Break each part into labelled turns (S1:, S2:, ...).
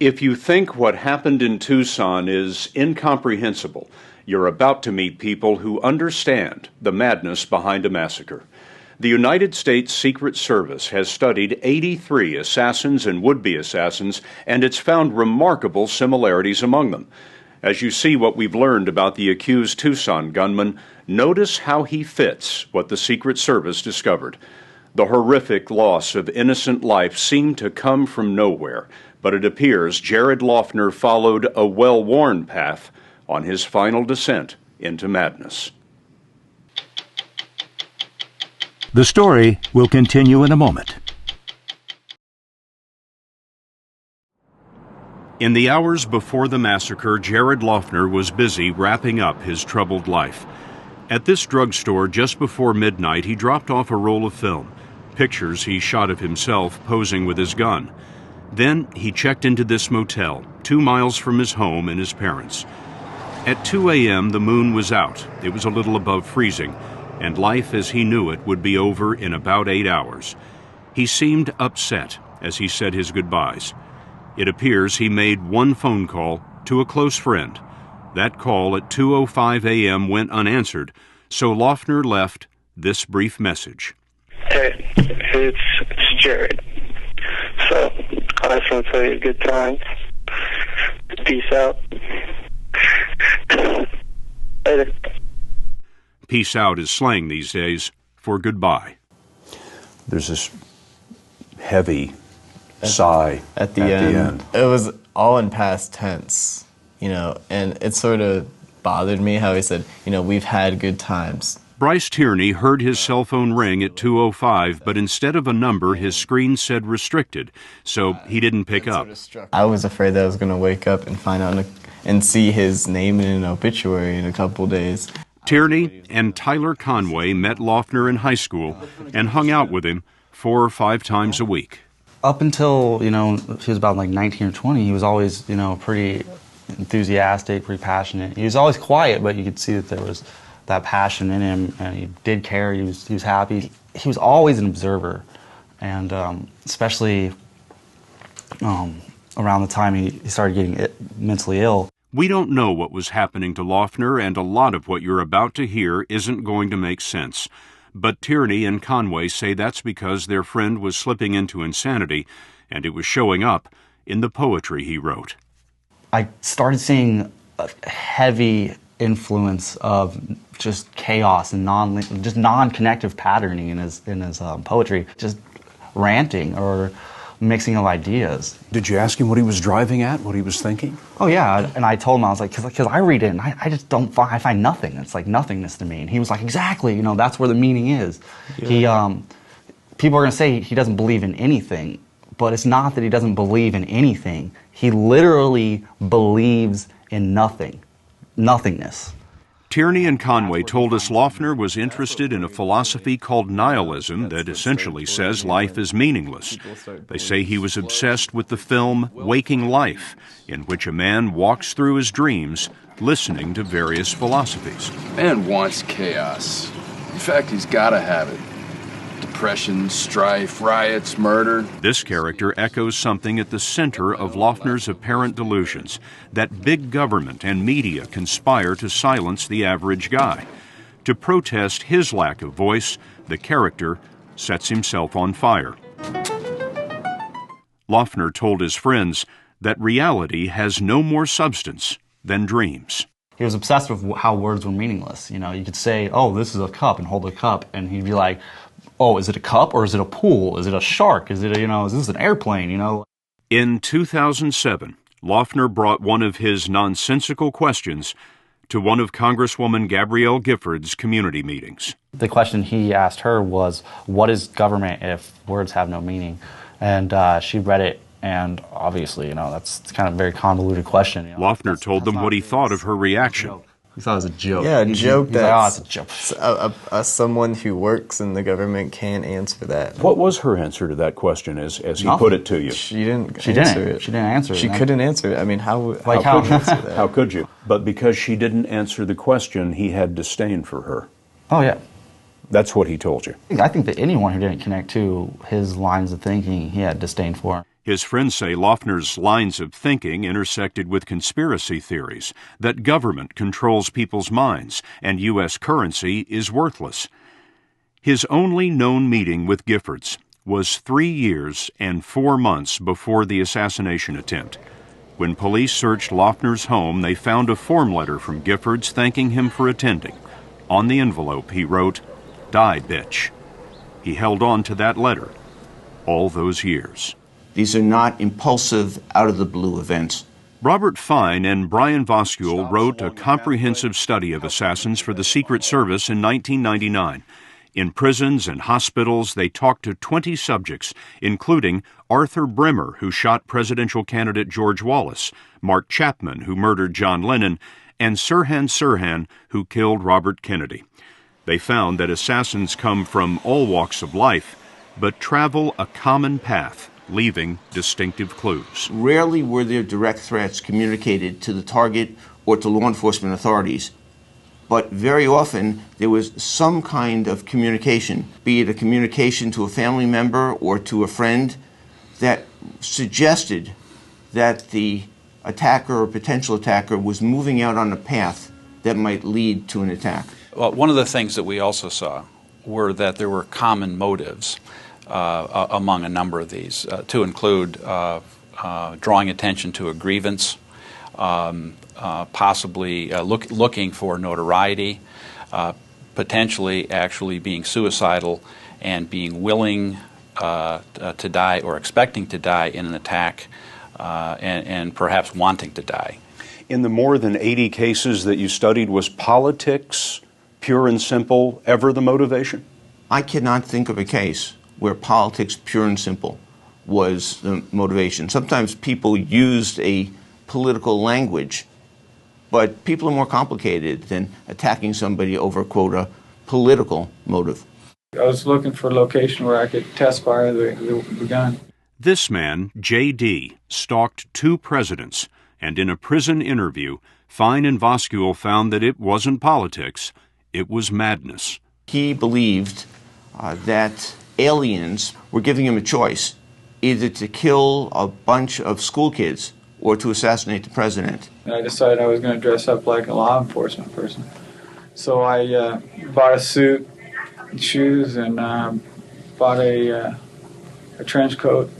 S1: If you think what happened in Tucson is incomprehensible, you're about to meet people who understand the madness behind a massacre. The United States Secret Service has studied 83 assassins and would-be assassins, and it's found remarkable similarities among them. As you see what we've learned about the accused Tucson gunman, notice how he fits what the Secret Service discovered. The horrific loss of innocent life seemed to come from nowhere, but it appears Jared Loughner followed a well-worn path on his final descent into madness.
S2: The story will continue in a moment.
S1: In the hours before the massacre, Jared Loughner was busy wrapping up his troubled life. At this drugstore just before midnight, he dropped off a roll of film, pictures he shot of himself posing with his gun. Then he checked into this motel, 2 miles from his home and his parents. At 2 a.m., the moon was out. It was a little above freezing, and life as he knew it would be over in about 8 hours. He seemed upset as he said his goodbyes. It appears he made one phone call to a close friend. That call at 2:05 a.m. went unanswered, so Loughner left this brief message.
S3: Hey, it's Jared. So, I just want to tell you good times. Peace out. Later.
S1: Peace out is slang these days for goodbye.
S4: There's this heavy sigh
S5: at the end. It was all in past tense, and it sort of bothered me how he said, we've had good times.
S1: Bryce Tierney heard his cell phone ring at 2:05, but instead of a number, his screen said restricted, so he didn't pick up.
S5: I was afraid that I was going to wake up and find out and see his name in an obituary in a couple days.
S1: Tierney and Tyler Conway met Loughner in high school and hung out with him 4 or 5 times a week.
S6: Up until, he was about like 19 or 20, he was always, pretty enthusiastic, pretty passionate. He was always quiet, but you could see that there was that passion in him, and he did care, he was happy. He was always an observer, and especially around the time he started getting mentally ill.
S1: We don't know what was happening to Loughner, and a lot of what you're about to hear isn't going to make sense. But Tierney and Conway say that's because their friend was slipping into insanity, and it was showing up in the poetry he wrote.
S6: I started seeing a heavy influence of just chaos and non-connective patterning in his poetry, just ranting or mixing of ideas.
S4: Did you ask him what he was driving at, what he was thinking?
S6: Oh yeah, and I told him, I was like, because I read it and I just don't find, I find nothing. It's like nothingness to me. And he was like, exactly, that's where the meaning is. Yeah. People are gonna say he doesn't believe in anything, but it's not that he doesn't believe in anything. He literally believes in nothing. Nothingness.
S1: Tierney and Conway told us Loughner was interested in a philosophy called nihilism that essentially says life is meaningless. They say he was obsessed with the film Waking Life, in which a man walks through his dreams listening to various philosophies.
S7: Man wants chaos. In fact, he's got to have it. Depression, strife, riots, murder.
S1: This character echoes something at the center of Loughner's apparent delusions, that big government and media conspire to silence the average guy. To protest his lack of voice, the character sets himself on fire. Loughner told his friends that reality has no more substance than dreams.
S6: He was obsessed with how words were meaningless. You could say, oh, this is a cup, and hold a cup, and he'd be like, oh, is it a cup or is it a pool? Is it a shark? Is it is this an airplane,
S1: In 2007, Loughner brought one of his nonsensical questions to one of Congresswoman Gabrielle Gifford's community meetings.
S6: The question he asked her was, what is government if words have no meaning? And she read it, and obviously, that's kind of a very convoluted question.
S1: Loughner told them what he thought of her reaction.
S6: He thought it was a joke.
S5: Yeah, a joke that's
S6: like, oh, it's a joke.
S5: Someone who works in the government can't answer that.
S4: What was her answer to that question as he put it to you?
S5: She didn't answer it.
S6: She didn't answer it.
S5: She couldn't answer it. I mean, how could you answer that?
S4: How could you? But because she didn't answer the question, he had disdain for her.
S6: Oh, yeah.
S4: That's what he told you.
S6: I think that anyone who didn't connect to his lines of thinking, he had disdain for.
S1: His friends say Loughner's lines of thinking intersected with conspiracy theories that government controls people's minds and U.S. currency is worthless. His only known meeting with Giffords was 3 years and 4 months before the assassination attempt. When police searched Loughner's home, they found a form letter from Giffords thanking him for attending. On the envelope, he wrote, "Die, bitch." He held on to that letter all those years.
S8: These are not impulsive, out-of-the-blue events.
S1: Robert Fine and Brian Voskuil wrote a comprehensive study of assassins for the Secret Service in 1999. In prisons and hospitals, they talked to 20 subjects, including Arthur Bremer, who shot presidential candidate George Wallace, Mark Chapman, who murdered John Lennon, and Sirhan Sirhan, who killed Robert Kennedy. They found that assassins come from all walks of life, but travel a common path, leaving distinctive clues.
S8: Rarely were there direct threats communicated to the target or to law enforcement authorities, but very often there was some kind of communication, be it a communication to a family member or to a friend, that suggested that the attacker or potential attacker was moving out on a path that might lead to an attack.
S9: Well, one of the things that we also saw were that there were common motives among a number of these, to include drawing attention to a grievance, possibly looking for notoriety, potentially actually being suicidal and being willing to die or expecting to die in an attack, and perhaps wanting to die.
S4: In the more than 80 cases that you studied, was politics, pure and simple, ever the motivation?
S8: I cannot think of a case where politics, pure and simple, was the motivation. Sometimes people used a political language, but people are more complicated than attacking somebody over, quote, a political motive.
S10: I was looking for a location where I could test fire the gun.
S1: This man, J.D., stalked 2 presidents, and in a prison interview, Fine and Voskuil found that it wasn't politics, it was madness.
S8: He believed that aliens were giving him a choice, either to kill a bunch of school kids or to assassinate the president.
S10: And I decided I was going to dress up like a law enforcement person. So I bought a suit and shoes and bought a trench coat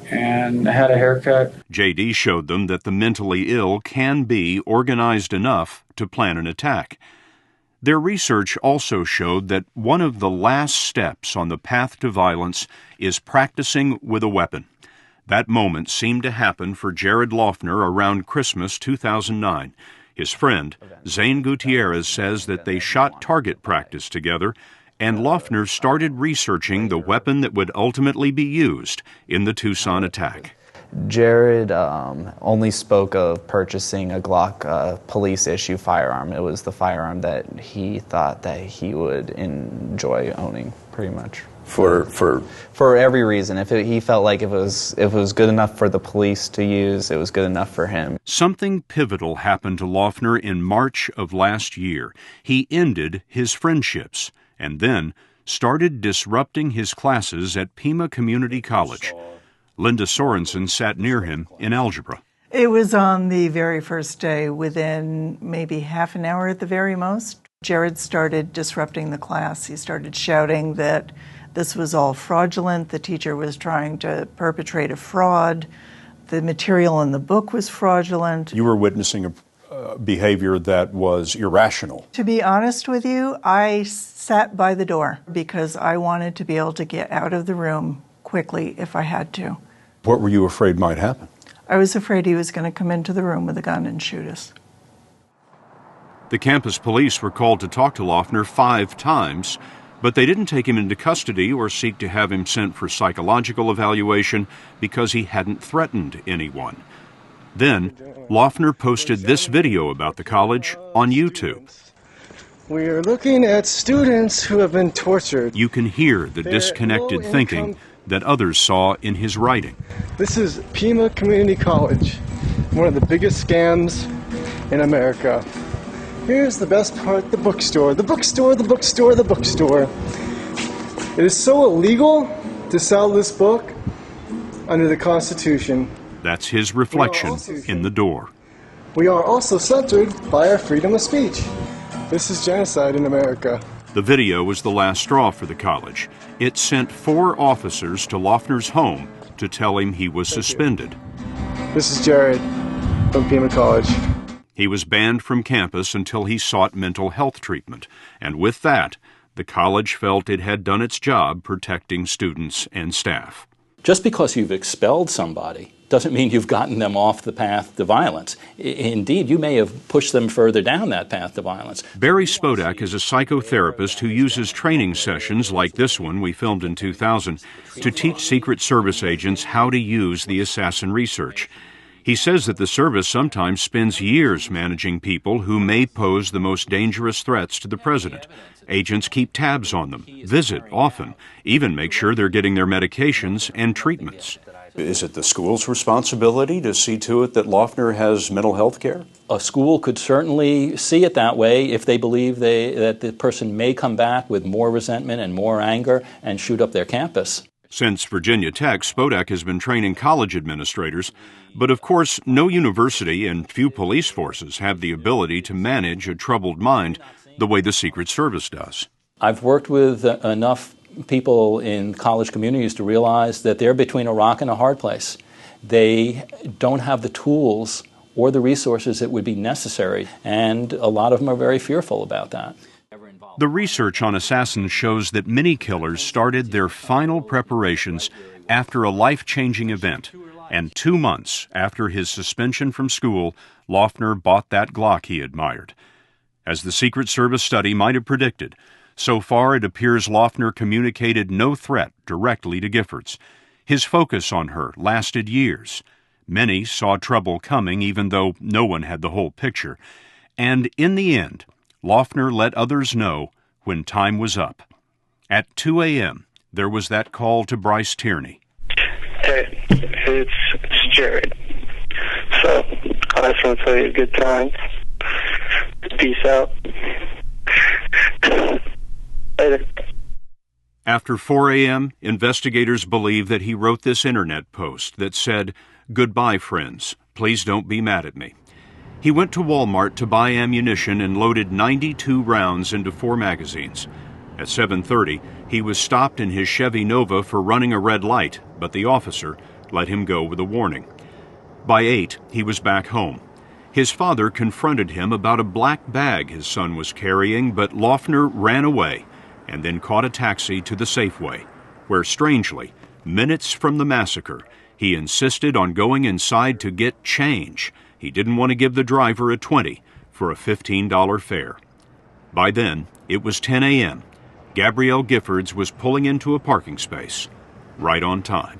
S10: and had a haircut.
S1: J.D. showed them that the mentally ill can be organized enough to plan an attack. Their research also showed that one of the last steps on the path to violence is practicing with a weapon. That moment seemed to happen for Jared Loughner around Christmas 2009. His friend, Zane Gutierrez, says that they shot target practice together, and Loughner started researching the weapon that would ultimately be used in the Tucson attack.
S6: Jared only spoke of purchasing a Glock police-issue firearm. It was the firearm that he thought that he would enjoy owning, pretty much. For every reason. He felt like if it was good enough for the police to use, it was good enough for him.
S1: Something pivotal happened to Loughner in March of last year. He ended his friendships and then started disrupting his classes at Pima Community College. Linda Sorensen sat near him in algebra.
S11: It was on the very first day, within maybe half an hour at the very most. Jared started disrupting the class. He started shouting that this was all fraudulent. The teacher was trying to perpetrate a fraud. The material in the book was fraudulent.
S4: You were witnessing a behavior that was irrational.
S11: To be honest with you, I sat by the door because I wanted to be able to get out of the room quickly if I had to.
S4: What were you afraid might happen?
S11: I was afraid he was going to come into the room with a gun and shoot us.
S1: The campus police were called to talk to Loughner 5 times, but they didn't take him into custody or seek to have him sent for psychological evaluation because he hadn't threatened anyone. Then, Loughner posted this video about the college on YouTube.
S12: We are looking at students who have been tortured.
S1: You can hear the disconnected thinking that others saw in his writing.
S12: This is Pima Community College, one of the biggest scams in America. Here's the best part, the bookstore. The bookstore, the bookstore, the bookstore. It is so illegal to sell this book under the Constitution.
S1: That's his reflection in the door.
S12: We are also censored by our freedom of speech. This is genocide in America.
S1: The video was the last straw for the college. It sent 4 officers to Loughner's home to tell him he was suspended.
S12: This is Jared from Pima College.
S1: He was banned from campus until he sought mental health treatment, and with that, the college felt it had done its job protecting students and staff.
S13: Just because you've expelled somebody doesn't mean you've gotten them off the path to violence. Indeed, you may have pushed them further down that path to violence.
S1: Barry Spodak is a psychotherapist who uses training sessions like this one we filmed in 2000 to teach Secret Service agents how to use the assassin research. He says that the service sometimes spends years managing people who may pose the most dangerous threats to the president. Agents keep tabs on them, visit often, even make sure they're getting their medications and treatments.
S4: Is it the school's responsibility to see to it that Loughner has mental health care?
S13: A school could certainly see it that way if they believe that the person may come back with more resentment and more anger and shoot up their campus.
S1: Since Virginia Tech, Spodak has been training college administrators, but of course no university and few police forces have the ability to manage a troubled mind the way the Secret Service does.
S13: I've worked with enough people in college communities to realize that they're between a rock and a hard place. They don't have the tools or the resources that would be necessary, and a lot of them are very fearful about that.
S1: The research on assassins shows that many killers started their final preparations after a life-changing event, and 2 months after his suspension from school, Loughner bought that Glock he admired. As the Secret Service study might have predicted, so far it appears Loughner communicated no threat directly to Giffords. His focus on her lasted years. Many saw trouble coming even though no one had the whole picture. And in the end, Loughner let others know when time was up. At 2 a.m., there was that call to Bryce Tierney.
S3: Hey, it's Jared. So, I just want to tell you a good time. Peace out. Later.
S1: After 4 a.m., investigators believe that he wrote this internet post that said, "Goodbye, friends. Please don't be mad at me." He went to Walmart to buy ammunition and loaded 92 rounds into 4 magazines. At 7:30, he was stopped in his Chevy Nova for running a red light, but the officer let him go with a warning. By 8, he was back home. His father confronted him about a black bag his son was carrying, but Loughner ran away and then caught a taxi to the Safeway, where strangely, minutes from the massacre, he insisted on going inside to get change. He didn't want to give the driver a $20 for a $15 fare. By then, it was 10 a.m. Gabrielle Giffords was pulling into a parking space, right on time.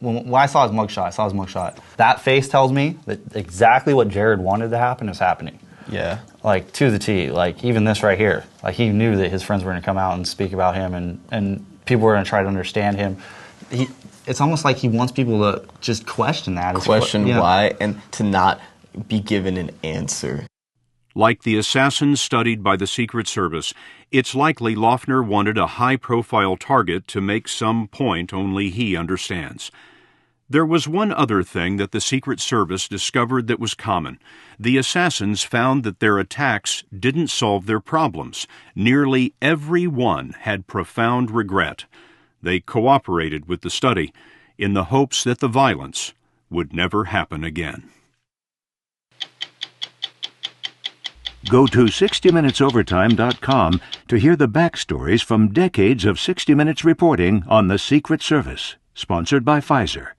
S6: When I saw his mugshot, that face tells me that exactly what Jared wanted to happen is happening.
S5: Yeah.
S6: Like, to the T. Like, even this right here. Like, he knew that his friends were going to come out and speak about him, and people were going to try to understand him. It's almost like he wants people to just question that.
S5: Question why, and to not be given an answer.
S1: Like the assassins studied by the Secret Service, it's likely Loughner wanted a high-profile target to make some point only he understands. There was one other thing that the Secret Service discovered that was common. The assassins found that their attacks didn't solve their problems. Nearly every one had profound regret. They cooperated with the study in the hopes that the violence would never happen again.
S2: Go to 60minutesovertime.com to hear the backstories from decades of 60 Minutes reporting on the Secret Service, sponsored by Pfizer.